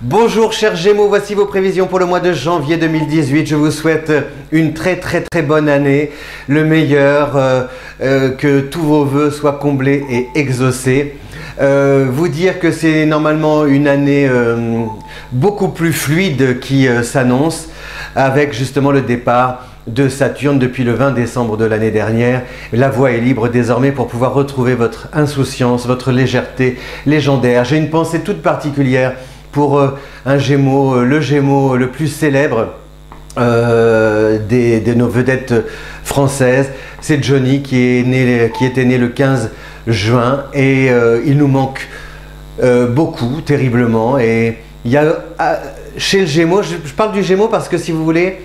Bonjour chers Gémeaux, voici vos prévisions pour le mois de janvier 2018. Je vous souhaite une très bonne année, le meilleur, que tous vos vœux soient comblés et exaucés. Vous dire que c'est normalement une année beaucoup plus fluide qui s'annonce avec justement le départ de Saturne depuis le 20 décembre de l'année dernière. La voie est libre désormais pour pouvoir retrouver votre insouciance, votre légèreté légendaire. J'ai une pensée toute particulière pour un Gémeaux, le Gémeaux le plus célèbre de nos vedettes françaises. C'est Johnny qui était né le 15 juin et il nous manque beaucoup, terriblement. Et il y a chez le Gémeaux, je parle du Gémeaux parce que si vous voulez,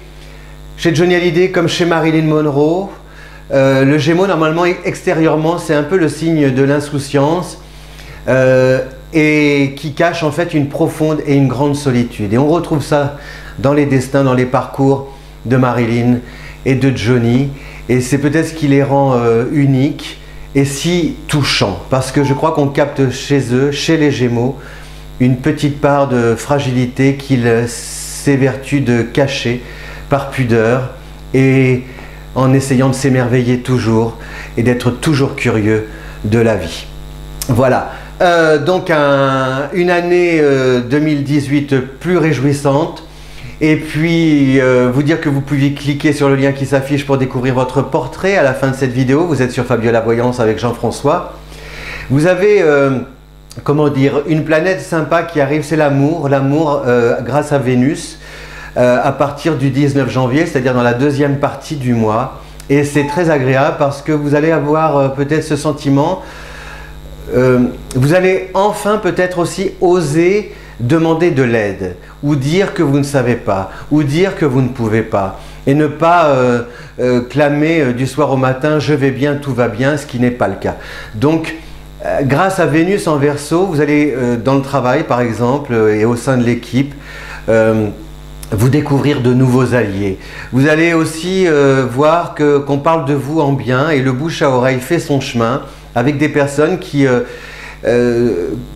chez Johnny Hallyday comme chez Marilyn Monroe, le Gémeaux normalement extérieurement c'est un peu le signe de l'insouciance et qui cache en fait une profonde et une grande solitude. Et on retrouve ça dans les destins, dans les parcours de Marilyn et de Johnny. Et c'est peut-être ce qui les rend uniques et si touchants. Parce que je crois qu'on capte chez eux, chez les Gémeaux, une petite part de fragilité qu'ils s'évertuent de cacher par pudeur et en essayant de s'émerveiller toujours et d'être toujours curieux de la vie. Voilà. Donc une année 2018 plus réjouissante et puis vous dire que vous pouvez cliquer sur le lien qui s'affiche pour découvrir votre portrait à la fin de cette vidéo. Vous êtes sur Fabiola Voyance avec Jean-François. Vous avez comment dire, une planète sympa qui arrive, c'est l'amour, grâce à Vénus à partir du 19 janvier, c'est-à-dire dans la deuxième partie du mois, et c'est très agréable parce que vous allez avoir peut-être ce sentiment. Vous allez enfin peut-être aussi oser demander de l'aide ou dire que vous ne savez pas ou dire que vous ne pouvez pas et ne pas clamer du soir au matin je vais bien, tout va bien, ce qui n'est pas le cas. Donc grâce à Vénus en Verseau, vous allez dans le travail par exemple et au sein de l'équipe vous découvrir de nouveaux alliés. Vous allez aussi voir qu'on parle de vous en bien et le bouche à oreille fait son chemin avec des personnes que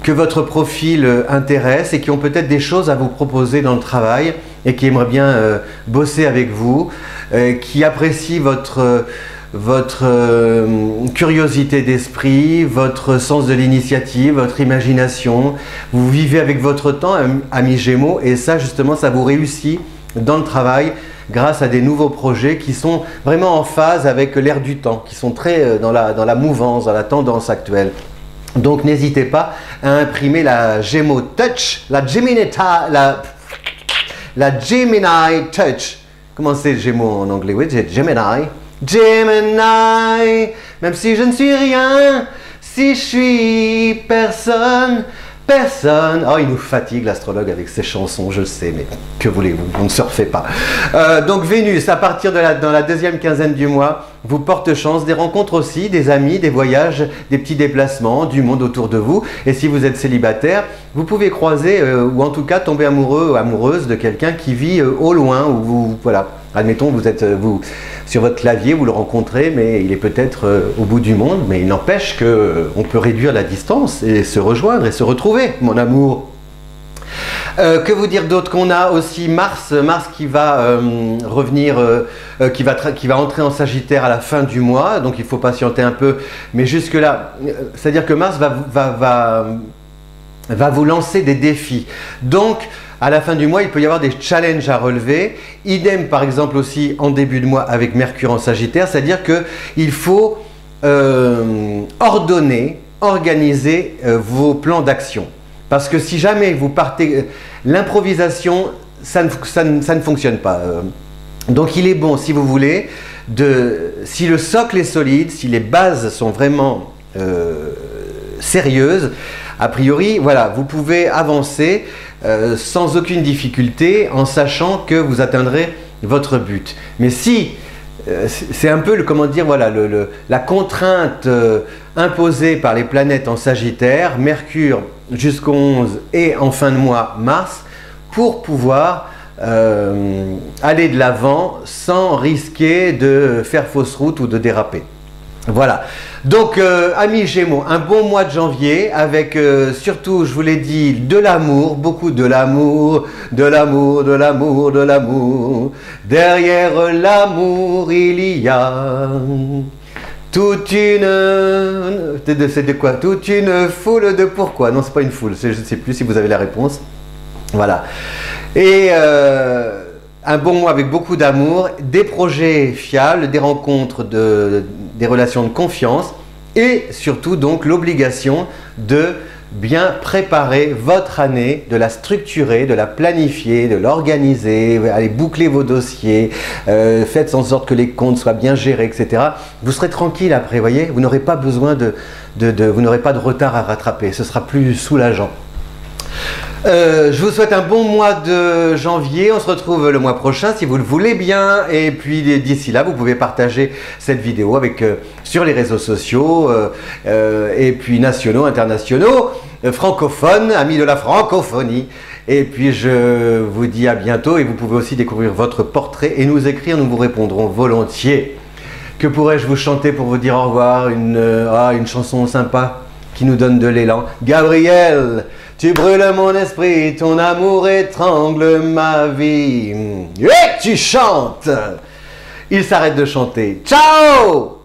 votre profil intéresse et qui ont peut-être des choses à vous proposer dans le travail et qui aimeraient bien bosser avec vous, qui apprécient votre curiosité d'esprit, votre sens de l'initiative, votre imagination. Vous vivez avec votre temps, amis Gémeaux, et ça justement, ça vous réussit dans le travail grâce à des nouveaux projets qui sont vraiment en phase avec l'air du temps, qui sont très dans la mouvance, dans la tendance actuelle. Donc n'hésitez pas à imprimer la Gémeaux Touch, la Gemini Touch. Comment c'est Gémeaux en anglais? Oui, c'est Gemini. Gemini, même si je ne suis rien, si je suis personne. Oh, il nous fatigue l'astrologue avec ses chansons, je le sais, mais que voulez-vous, on ne surfait pas. Donc Vénus, à partir dans la deuxième quinzaine du mois, vous porte chance, des rencontres aussi, des amis, des voyages, des petits déplacements, du monde autour de vous. Et si vous êtes célibataire, vous pouvez croiser ou en tout cas tomber amoureux ou amoureuse de quelqu'un qui vit au loin, ou vous, voilà. Admettons, vous êtes sur votre clavier, vous le rencontrez, mais il est peut-être au bout du monde, mais il n'empêche qu'on peut réduire la distance et se rejoindre et se retrouver, mon amour. Que vous dire d'autre? Qu'on a aussi Mars qui va revenir, qui va entrer en Sagittaire à la fin du mois, donc il faut patienter un peu, mais jusque là, c'est-à-dire que Mars va vous lancer des défis. Donc, à la fin du mois, il peut y avoir des challenges à relever. Idem, par exemple, aussi en début de mois avec Mercure en Sagittaire, c'est-à-dire qu'il faut ordonner, organiser vos plans d'action. Parce que si jamais vous partez, l'improvisation, ça ne fonctionne pas. Donc il est bon, si vous voulez, si le socle est solide, si les bases sont vraiment sérieuses, a priori, voilà, vous pouvez avancer sans aucune difficulté en sachant que vous atteindrez votre but. Mais si c'est un peu comment dire, voilà, la contrainte imposée par les planètes en Sagittaire, Mercure jusqu'au 11 et en fin de mois Mars, pour pouvoir aller de l'avant sans risquer de faire fausse route ou de déraper. Voilà. Donc, amis Gémeaux, un bon mois de janvier avec surtout, je vous l'ai dit, de l'amour, beaucoup de l'amour, de l'amour, de l'amour, de l'amour. Derrière l'amour, il y a toute une... C'est de quoi? Toute une foule de pourquoi? Non, c'est pas une foule, je ne sais plus si vous avez la réponse. Voilà. Et un bon mois avec beaucoup d'amour, des projets fiables, des rencontres, des relations de confiance et surtout donc l'obligation de bien préparer votre année, de la structurer, de la planifier, de l'organiser, allez boucler vos dossiers, faites en sorte que les comptes soient bien gérés, etc. Vous serez tranquille après, voyez, vous n'aurez pas besoin vous n'aurez pas de retard à rattraper, ce sera plus soulageant. Je vous souhaite un bon mois de janvier, on se retrouve le mois prochain si vous le voulez bien et puis d'ici là vous pouvez partager cette vidéo avec, sur les réseaux sociaux et puis nationaux, internationaux, francophones, amis de la francophonie et puis je vous dis à bientôt et vous pouvez aussi découvrir votre portrait et nous écrire, nous vous répondrons volontiers. Que pourrais-je vous chanter pour vous dire au revoir, une chanson sympa qui nous donne de l'élan? Gabriel, tu brûles mon esprit, ton amour étrangle ma vie. Et tu chantes. Il s'arrête de chanter. Ciao,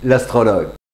l'astrologue.